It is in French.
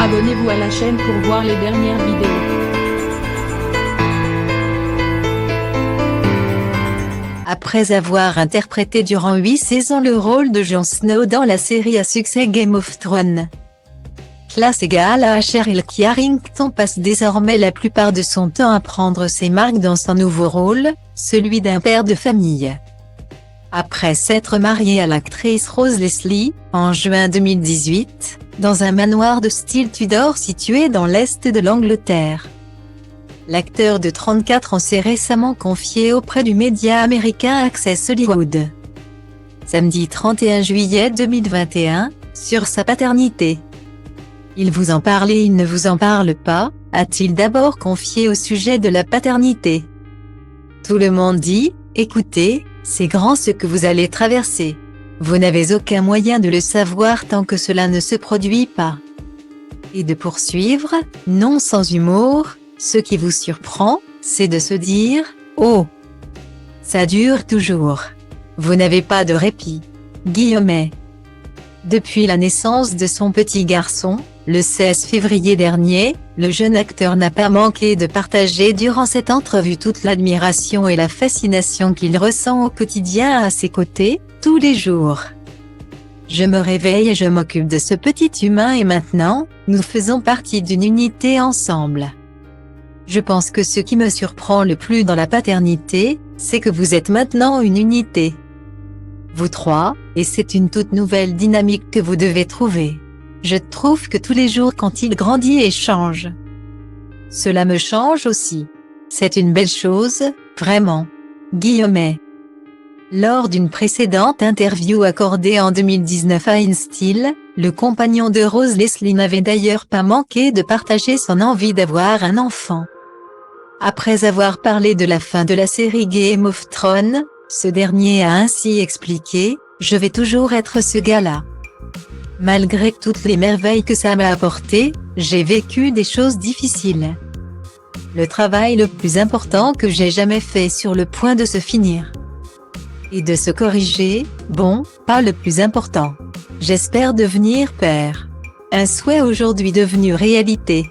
Abonnez-vous à la chaîne pour voir les dernières vidéos. Après avoir interprété durant 8 saisons le rôle de Jon Snow dans la série à succès Game of Thrones, classe égale à Cheryl Carrington passe désormais la plupart de son temps à prendre ses marques dans son nouveau rôle, celui d'un père de famille. Après s'être marié à l'actrice Rose Leslie, en juin 2018, dans un manoir de style Tudor situé dans l'est de l'Angleterre, l'acteur de 34 ans s'est récemment confié auprès du média américain Access Hollywood. Samedi 31 juillet 2021, sur sa paternité. Il vous en parle et il ne vous en parle pas, a-t-il d'abord confié au sujet de la paternité. Tout le monde dit, écoutez, c'est grand ce que vous allez traverser. Vous n'avez aucun moyen de le savoir tant que cela ne se produit pas. Et de poursuivre, non sans humour, ce qui vous surprend, c'est de se dire, oh, ça dure toujours. Vous n'avez pas de répit. Guillemets. Depuis la naissance de son petit garçon, le 16 février dernier, le jeune acteur n'a pas manqué de partager durant cette entrevue toute l'admiration et la fascination qu'il ressent au quotidien à ses côtés, tous les jours. Je me réveille et je m'occupe de ce petit humain et maintenant, nous faisons partie d'une unité ensemble. Je pense que ce qui me surprend le plus dans la paternité, c'est que vous êtes maintenant une unité. Vous trois, et c'est une toute nouvelle dynamique que vous devez trouver. Je trouve que tous les jours quand il grandit et change, cela me change aussi. C'est une belle chose, vraiment. Guillemets. Lors d'une précédente interview accordée en 2019 à InStyle, le compagnon de Rose Leslie n'avait d'ailleurs pas manqué de partager son envie d'avoir un enfant. Après avoir parlé de la fin de la série Game of Thrones, ce dernier a ainsi expliqué, « Je vais toujours être ce gars-là. Malgré toutes les merveilles que ça m'a apporté, j'ai vécu des choses difficiles. Le travail le plus important que j'ai jamais fait sur le point de se finir. Et de se corriger, bon, pas le plus important. J'espère devenir père. Un souhait aujourd'hui devenu réalité. »